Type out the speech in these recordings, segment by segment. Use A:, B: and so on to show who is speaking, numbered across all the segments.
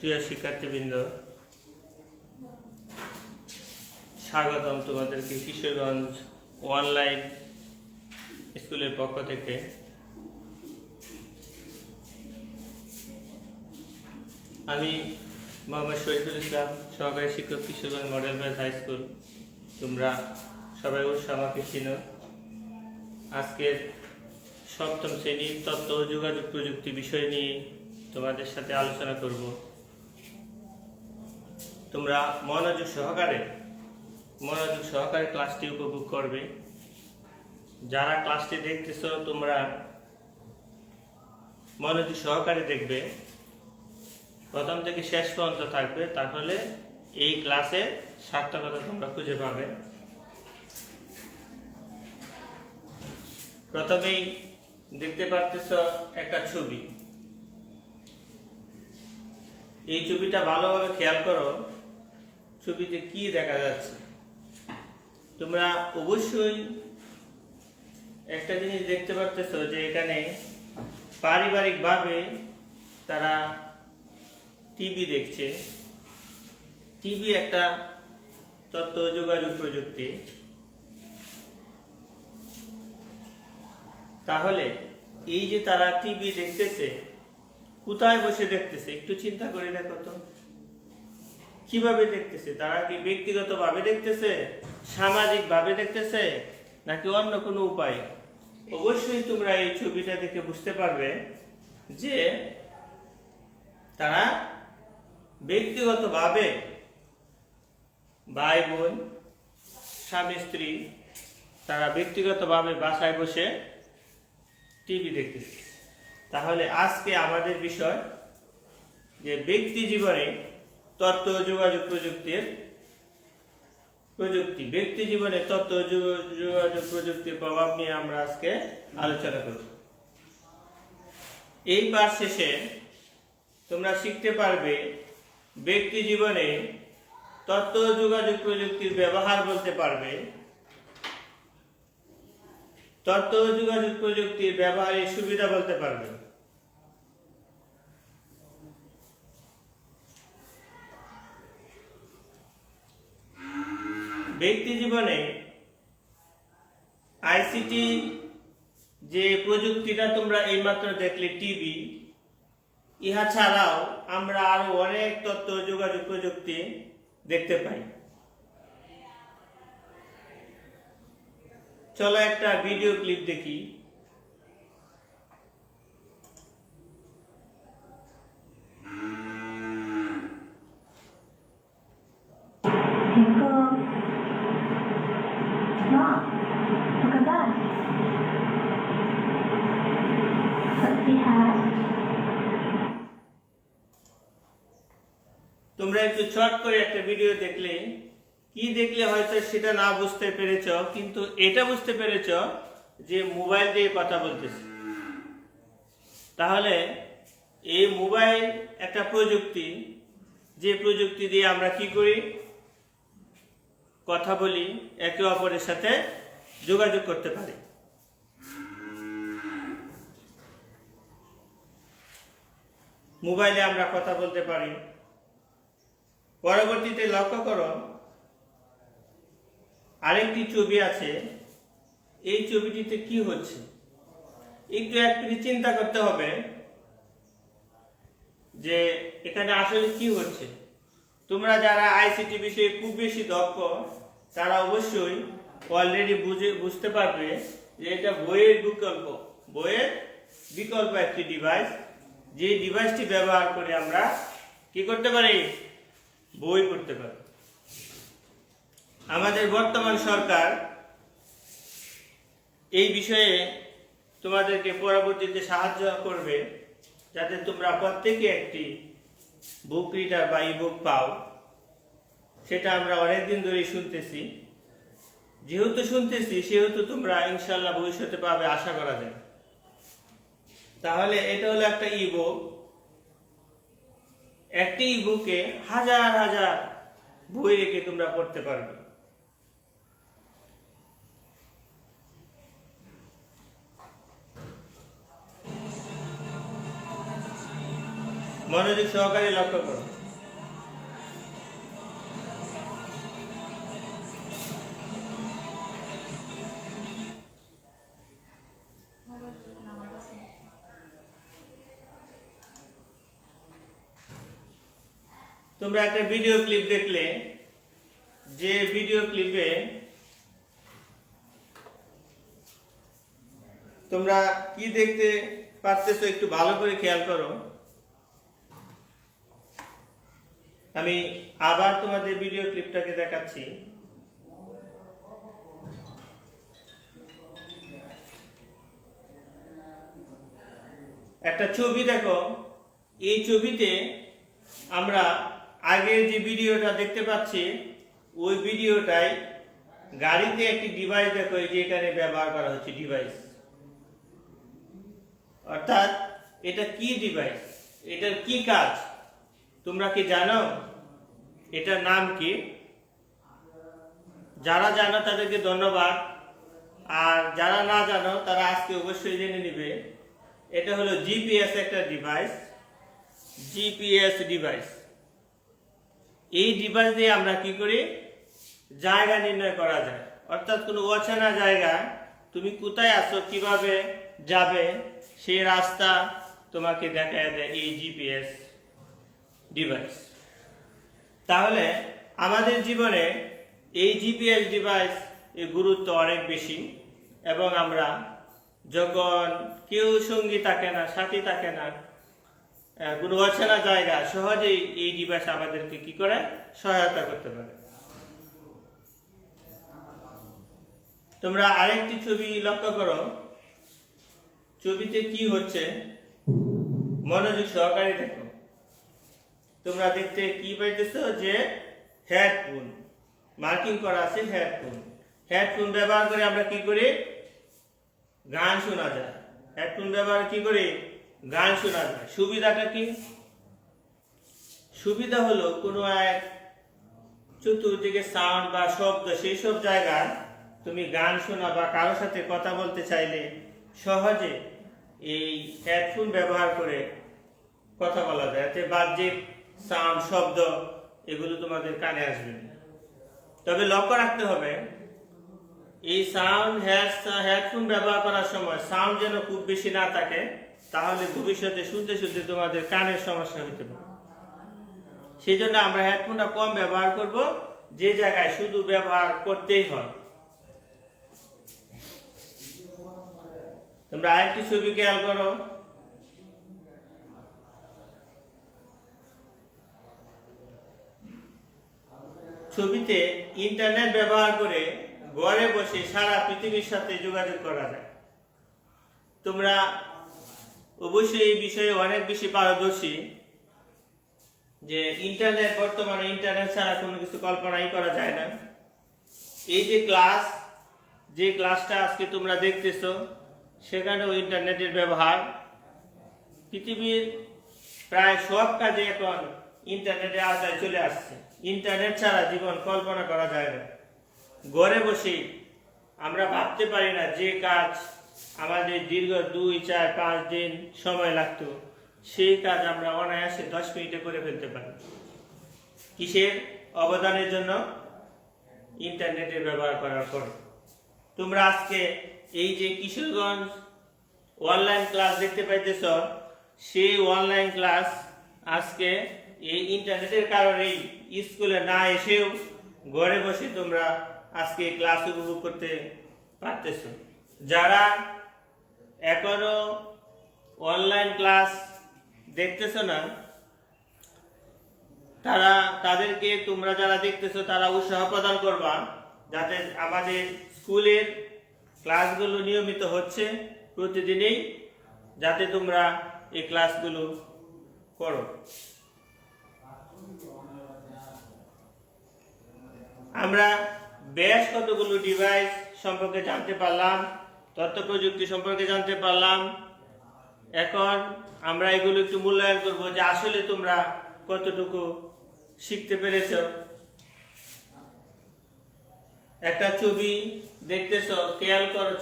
A: প্রিয় শিক্ষার্থীবৃন্দ, স্বাগতম তোমাদেরকে কিশোরগঞ্জ অনলাইন স্কুলের পক্ষ থেকে। আমি মোহাম্মদ শহীদুল ইসলাম, সহকারী শিক্ষক, Kishoreganj model boys high school. তোমরা সবাই অবশ্য আমাকে চিনো। আজকের সপ্তম শ্রেণীর তথ্য ও যোগাযোগ প্রযুক্তি বিষয় নিয়ে তোমাদের সাথে আলোচনা করব। তোমরা মনোযোগ সহকারে ক্লাসটি উপভোগ করবে। যারা ক্লাসটি দেখতেছো তোমরা মনোযোগ সহকারে দেখবে, প্রথম থেকে শেষ পর্যন্ত থাকবে, তাহলে এই ক্লাসের সার্থকতা তোমরা খুঁজে পাবে। প্রথমেই দেখতে পাচ্ছ একটা ছবি। এই ছবিটা ভালোভাবে খেয়াল করো, ছবিতে কি দেখা যাচ্ছে। তোমরা অবশ্যই একটা জিনিস দেখতে পাচ্ছ যে এখানে পারিবারিকভাবে তারা টিভি দেখছে। টিভি একটা তথ্য যোগাযোগ প্রযুক্তি। তাহলে এই যে তারা টিভি দেখতেছে, কোথায় বসে দেখতেছে একটু চিন্তা করে দেখো তো। কিভাবে দেখতেছে? তারা কি ব্যক্তিগতভাবে দেখতেছে, সামাজিকভাবে দেখতেছে, নাকি অন্য কোনো উপায়? অবশ্যই তোমরা এই ছবিটা দেখে বুঝতে পারবে যে তারা ব্যক্তিগতভাবে ভাই বোন, স্বামী স্ত্রী, তারা ব্যক্তিগতভাবে বাসায় বসে টিভি দেখতেছে। তাহলে আজকে আমাদের বিষয় যে ব্যক্তি জীবনে তথ্য যোগাযোগ ব্যক্তি জীবনে তথ্য যোগাযোগ প্রযুক্তির প্রভাব নিয়ে আমরা আজকে আলোচনা করব। এই পাঠ শেষে তোমরা শিখতে পারবে ব্যক্তি জীবনে তথ্য যোগাযোগ প্রযুক্তির ব্যবহার বলতে পারবে, তথ্য যোগাযোগ প্রযুক্তির ব্যবহারের সুবিধা বলতে পারবে। ব্যক্তি জীবনে আইসিটি যে প্রযুক্তিটা তোমরা এইমাত্র দেখলে টিভি, ইহা ছাড়াও আমরা আরো অনেক তথ্য যোগাযোগ প্রযুক্তি দেখতে পাই। চলো একটা ভিডিও ক্লিপ দেখি। তোমরা একটু শর্ট করে একটা ভিডিও দেখলে, কি দেখলে হয়তো সেটা না বুঝতে পেরেছ, কিন্তু এটা বুঝতে পেরেছ যে মোবাইল দিয়ে কথা বলতেছে। তাহলে এই মোবাইল একটা প্রযুক্তি, যে প্রযুক্তি দিয়ে আমরা কি করি, কথা বলি, একে অপরের সাথে যোগাযোগ করতে পারি। মোবাইলে আমরা কথা বলতে পারি। পরবর্তীতে লক্ষ্য করো, আরেকটি ছবি আছে। এই ছবিটিতে কি হচ্ছে একটু চিন্তা করতে হবে যে এখানে আসলে কি হচ্ছে। তোমরা যারা আইসিটি বিষয়ে খুব বেশি দক্ষ, তারা অবশ্যই অলরেডি বুঝতে পারবে যে এটা বইয়ের বিকল্প একটি ডিভাইস, যে ডিভাইসটি ব্যবহার করে আমরা কি করতে পারি, বই পড়তে পারি। আমাদের বর্তমান সরকার এই বিষয়ে তোমাদেরকে পরবর্তীতে সাহায্য করবে, যাতে তোমরা প্রত্যেকে একটি বুক রিডার বা ইবুক পাও। সেটা আমরা অনেকদিন ধরেই শুনতেছি। যেহেতু শুনতেছি, সেহেতু তোমরা ইনশাল্লাহ ভবিষ্যতে পাবে, আশা করা যায়। তাহলে এটা হলো একটা ইবুক। একটি ইবুকে হাজার হাজার বই রেখে তোমরা পড়তে পারবে। মনোযোগ সহকারে লক্ষ্য করো। তোমরা একটা ভিডিও ক্লিপ দেখলে, যে ভিডিও ক্লিপে তোমরা কি দেখতে পারতেছো একটু ভালো করে খেয়াল করো। আমি আবার তোমাদের ভিডিও ক্লিপটাকে দেখাচ্ছি। একটা ছবি দেখো, এই ছবিতে আমরা আগের যে ভিডিওটা দেখতে পাচ্ছি ওই ভিডিওটাই গাড়িতে একটি ডিভাইস দেখো, এই যে এখানে ব্যবহার করা হচ্ছে ডিভাইস। অর্থাৎ এটা কি ডিভাইস, এটার কি কাজ তোমরা কি জানো? এটার নাম কি? যারা জানো তাদেরকে ধন্যবাদ, আর যারা না জানো তারা আজকে অবশ্যই জেনে নিবে। এটা হলো জিপিএস একটা ডিভাইস, জিপিএস ডিভাইস। এই ডিভাইস দিয়ে আমরা কি করি? জায়গা নির্ণয় করা যায়। অর্থাৎ কোনো অচেনা জায়গা তুমি কোথায় আছো, কিভাবে যাবে, সেই রাস্তা তোমাকে দেখায় দেয় এই জিপিএস ডিভাইস। তাহলে আমাদের জীবনে এই জিপিএস ডিভাইস এর গুরুত্ব অনেক বেশি, এবং আমরা যখন কেউ সঙ্গী থাকে না, সাথী থাকে না, কোনো অচেনা জায়গা, সহজেই এই ডিভাইস আমাদেরকে কি করে? সহায়তা করতে পারে। তোমরা আরেকটি ছবি লক্ষ্য করো, ছবিতে কি হচ্ছে মনোযোগ সহকারে দেখো। তোমরা দেখতে কি পাইতেছো? যে হেডফোন মার্কিং করা আছে, হেডফোন। হেডফোন ব্যবহার করে আমরা কি করি? গান শোনা যায়। হেডফোন ব্যবহার কি করি? গান শোনা যায়। সুবিধাটা কি? সুবিধা হলো কোনো এক চতুর্দিকে সাউন্ড বা শব্দ, সেই সব জায়গায় তুমি গান শোনা বা কারোর সাথে কথা বলতে চাইলে সহজে এই হেডফোন ব্যবহার করে কথা বলা যায়। এতে বাহ্যিক সাউন্ড, শব্দ এগুলো তোমাদের কানে আসবে না। তবে লক্ষ্য রাখতে হবে এই হেডফোন ব্যবহার করার সময় সাউন্ড যেন খুব বেশি না থাকে, তাহলে ভবিষ্যতে শুনতে শুনতে তোমাদের কানের সমস্যা হতে পারে। সেই জন্য আমরা হেডফোনটা কম ব্যবহার করব, যে জায়গায় শুধু ব্যবহার করতেই হয়। তোমরা আরেকটি ছবি খেয়াল করো। ছবিতে ইন্টারনেট ব্যবহার করে ঘরে বসে সারা পৃথিবীর সাথে যোগাযোগ করা যায়। তোমরা অবশ্যই এই বিষয়ে অনেক বেশি পারদর্শী, যে ইন্টারনেট, বর্তমানে ইন্টারনেট ছাড়া কোনো কিছু কল্পনাই করা যায় না। এই যে ক্লাসটা আজকে তোমরা দেখতেছো, সেখানেও ইন্টারনেটের ব্যবহার। পৃথিবীর প্রায় সব কাজে এখন ইন্টারনেটের আওতায় চলে আসছে। ইন্টারনেট ছাড়া জীবন কল্পনা করা যায় না। ঘরে বসে আমরা ভাবতে পারি না যে কাজ আমাদের দীর্ঘ 2, 4, 5 দিন সময় লাগতো, সেই কাজ আমরা অনায়াসে 10 মিনিটে করে ফেলতে পারি। কিসের অবদানের জন্য? ইন্টারনেটের ব্যবহার করার পর। তোমরা আজকে এই যে কিশোরগঞ্জ অনলাইন ক্লাস দেখতে পাইতেছ, সেই অনলাইন ক্লাস আজকে এই ইন্টারনেটের কারণেই স্কুলে না এসেও ঘরে বসে তোমরা আজকে ক্লাস উপভোগ করতে পারতেছ। যারা এখনো অনলাইন ক্লাস দেখতেছ না, তাদেরকে তোমরা যারা দেখতেছো তারা উৎসাহ প্রদান করবা, যাতে আমাদের স্কুলের ক্লাসগুলো নিয়মিত হচ্ছে প্রতিদিনই, যাতে তোমরা এই ক্লাসগুলো করো। আমরা বেশ কতগুলো ডিভাইস সম্পর্কে জানতে পারলাম, তথ্য প্রযুক্তি সম্পর্কে জানতে পারলাম। এখন আমরা এগুলো একটু মূল্যায়ন করব, যে আসলে তোমরা কতটুকু শিখতে পেরেছ। একটা ছবি দেখতেছ, খেয়াল করো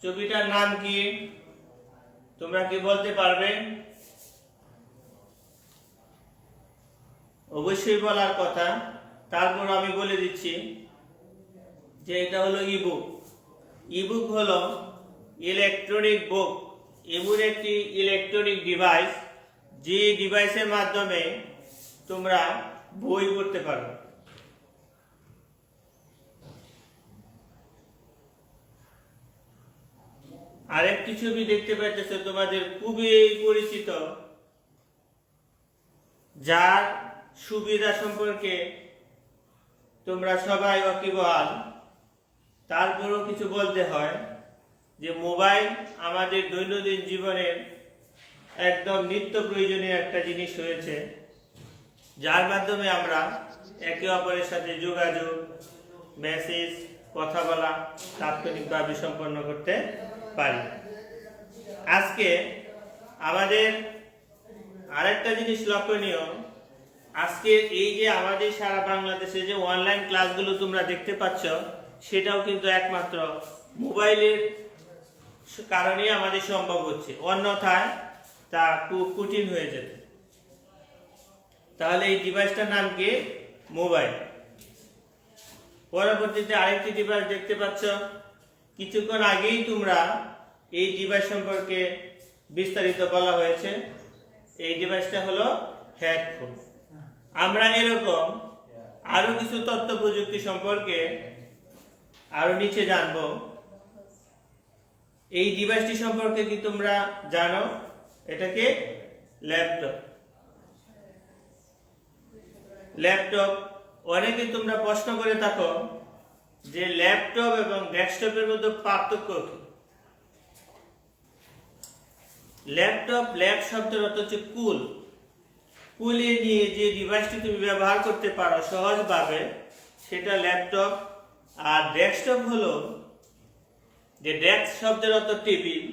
A: ছবিটার নাম কি? তোমরা কি বলতে পারবে? অবশ্যই বলার কথা, তারপর আমি বলে দিচ্ছি যে এটা হলো ইবুক। ইবুক হলো ইলেকট্রনিক বুক, এমন একটি ইলেকট্রনিক ডিভাইস যে ডিভাইসের মাধ্যমে তোমরা বই পড়তে পারো। আরেকটি ছবি দেখতে পাচ্ছ তোমাদের খুবই পরিচিত, যার সুবিধা সম্পর্কে তোমরা সবাই ওয়াকিবহাল। তারপরও কিছু বলতে হয় যে মোবাইল আমাদের দৈনন্দিন জীবনের একদম নিত্য প্রয়োজনীয় একটা জিনিস হয়েছে, যার মাধ্যমে আমরা একে অপরের সাথে যোগাযোগ, মেসেজ, কথা বলা তাৎক্ষণিকভাবে সম্পন্ন করতে পারি। আজকে আমাদের আরেকটা জিনিস লক্ষণীয়, আজকে এই যে আমাদের সারা বাংলাদেশে যে অনলাইন ক্লাসগুলো তোমরা দেখতে পাচ্ছ, সেটাও কিন্তু একমাত্র মোবাইলের কারণেই আমাদের সম্ভব হচ্ছে, অন্যথায় তা খুব কঠিন হয়ে যেত। তাহলে এই ডিভাইসটার নাম কি? মোবাইল। পরবর্তীতে আরেকটি ডিভাইস দেখতে পাচ্ছ, কিছুক্ষণ আগেই তোমরা এই ডিভাইস সম্পর্কে বিস্তারিত বলা হয়েছে। এই ডিভাইসটা হলো হেডফোন। আমরা এরকম আরো কিছু তথ্য প্রযুক্তি সম্পর্কে আরো নিচে জানবো। এই ডিভাইসটি সম্পর্কে কি তোমরা জানো? এটাকে ল্যাপটপ। ল্যাপটপ, অনেকে তোমরা প্রশ্ন করে থাকো যে ল্যাপটপ এবং ডেস্কটপের মধ্যে পার্থক্য কি? ল্যাপটপ, ল্যাপ শব্দের অর্থ হচ্ছে কুল। কুলে নিয়ে যে ডিভাইসটি তুমি ব্যবহার করতে পারো সহজভাবে, সেটা ল্যাপটপ। আর ডেস্কটপ হলো, যে ডেস্ক শব্দের অর্থ টেবিল,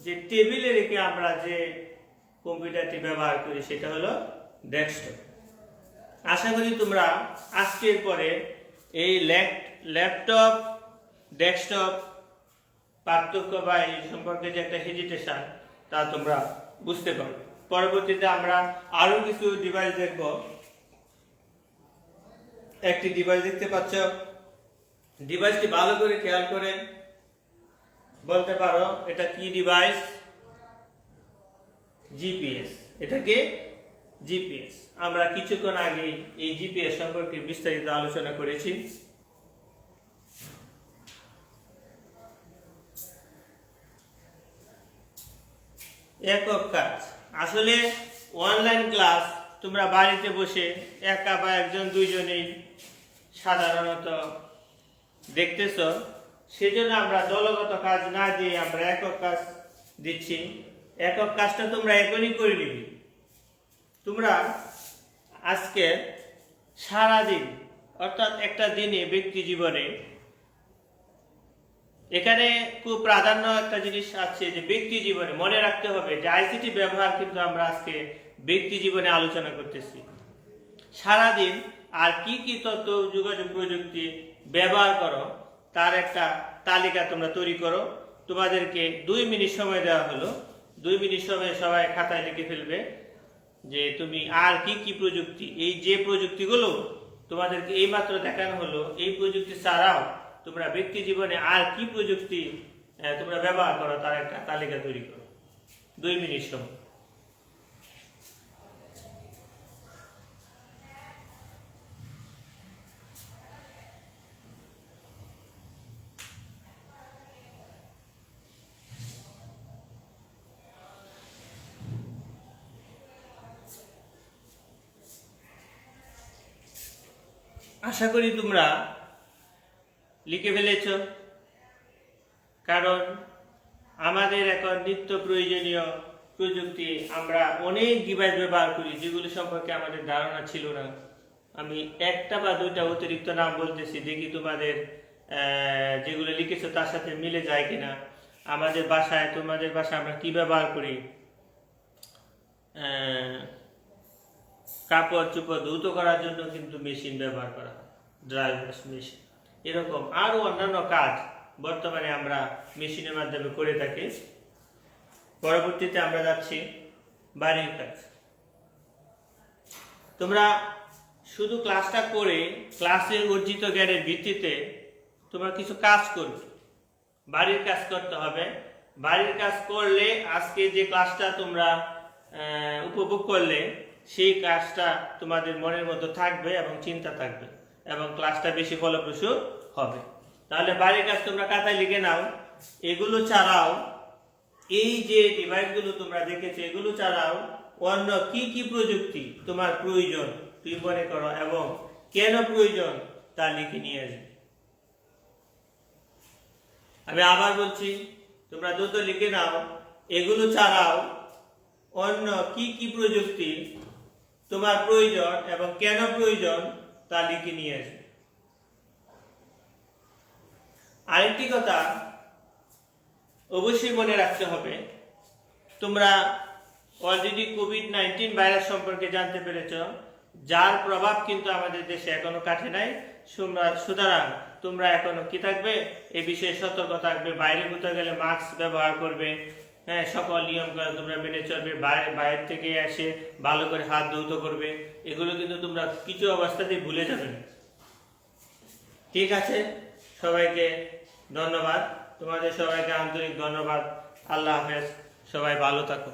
A: যে টেবিলে রেখে আমরা যে কম্পিউটারটি ব্যবহার করি সেটা হলো ডেস্কটপ। আশা করি তোমরা আজকের পরে এই ল্যাপটপ, ডেস্কটপ পার্থক্য বা এই সম্পর্কে যে একটা হেজিটেশন, তা তোমরা বুঝতে পারো। পরবর্তীতে আমরা আরো কিছু ডিভাইস দেখব। একটি ডিভাইস দেখতে পাচ্ছ, ডিভাইসটি ভালো করে খেয়াল করে বলতে পারো এটা কি ডিভাইস? জিপিএস। এটা কি? জিপিএস। আমরা কিছুক্ষণ আগে এই জিপিএস সম্পর্কে বিস্তারিত আলোচনা করেছি। একক কাজ, আসলে অনলাইন ক্লাস তোমরা বাড়িতে বসে একা বা একজন দুইজনেই সাধারণত দেখতেছ, সেজন্য আমরা দলগত কাজ না দিয়ে আমরা একক কাজ দিচ্ছি। একক কাজটা তোমরা এখনই করে নিবি। তোমরা আজকে সারাদিন, অর্থাৎ একটা দিনে ব্যক্তি জীবনে, এখানে খুব প্রাধান্য একটা জিনিস আছে যে ব্যক্তি জীবনে মনে রাখতে হবে যে আইসিটি ব্যবহার কিন্তু আমরা আজকে ব্যক্তি জীবনে আলোচনা করতেছি। সারাদিন আর কি কি তথ্য যোগাযোগ প্রযুক্তি ব্যবহার করো তার একটা তালিকা তোমরা তৈরি করো। তোমাদেরকে 2 মিনিট সময় দেওয়া হলো। 2 মিনিট সময় সবাই খাতায় লিখে ফেলবে যে তুমি আর কি কি প্রযুক্তি, এই যে প্রযুক্তিগুলো তোমাদেরকে এইমাত্র দেখানো হলো, এই প্রযুক্তি ছাড়াও তোমরা ব্যক্তি জীবনে আর কি প্রযুক্তি তোমরা ব্যবহার করো তার একটা তালিকা তৈরি করো। 2 মিনিট সময়। আশা করি তোমরা লিখে ফেলেছ, কারণ আমাদের এখন নিত্য প্রয়োজনীয় প্রযুক্তি, আমরা অনেক ডিভাইস ব্যবহার করি যেগুলো সম্পর্কে আমাদের ধারণা ছিল না। আমি একটা বা দুইটা অতিরিক্ত নাম বলতেছি, দেখি তোমাদের যেগুলো লিখেছো তার সাথে মিলে যায় কিনা। আমাদের বাসায়, তোমাদের বাসায় আমরা কি ব্যবহার করি? কাপড় চোপড় ধৌত করার জন্য কিন্তু মেশিন ব্যবহার করা হয়, ড্রাই ওয়াশ মেশিন। এরকম আরো অন্যান্য কাজ বর্তমানে আমরা মেশিনের মাধ্যমে করে থাকি। পরবর্তীতে আমরা যাচ্ছি বাড়ির কাজ। তোমরা শুধু ক্লাসটা করে ক্লাসের অর্জিত জ্ঞানের ভিত্তিতে তোমরা কিছু কাজ করবে, বাড়ির কাজ করতে হবে। বাড়ির কাজ করলে আজকে যে ক্লাসটা তোমরা উপভোগ করলে সেই কাজটা তোমাদের মনের মধ্যে থাকবে এবং চিন্তা থাকবে এবং ক্লাসটা বেশি ফলপ্রসূ হবে। তাহলে বাড়ির কাজ তোমরা খাতায় লিখে নাও। এগুলো ছাড়াও এই যে ডিভাইসগুলো তোমরা দেখেছো এগুলো ছাড়াও অন্য কি কি প্রযুক্তি তোমার প্রয়োজন তুই মনে করো এবং কেন প্রয়োজন তা লিখে নিয়ে আসবে। আমি আবার বলছি, তোমরা দ্রুত লিখে নাও। এগুলো ছাড়াও অন্য কি কি প্রযুক্তি তোমার প্রয়োজন এবং কেন প্রয়োজন তা লিখে নিয়ে আসবে। আরেকটি কথা অবশ্যই মনে রাখতে হবে, তোমরা অলরেডি কোভিড-19 ভাইরাস সম্পর্কে জানতে পেরেছ, যার প্রভাব কিন্তু আমাদের দেশে এখনো কাটে নাই। সুতরাং তোমরা এখনো কি থাকবে, এ বিষয়ে সতর্ক থাকবে। বাইরে কোথাও গেলে মাস্ক ব্যবহার করবে, হ্যাঁ, সকল নিয়ম করে তোমরা মেনে চলবে। বাইরে থেকে এসে ভালো করে হাত ধৌত করবে। এগুলো কিন্তু তোমরা কিছু অবস্থাতেই ভুলে যাবে না। ঠিক আছে, সবাইকে ধন্যবাদ, তোমাদের সবাইকে আন্তরিক ধন্যবাদ। আল্লাহ হাফেজ, সবাই ভালো থাকো।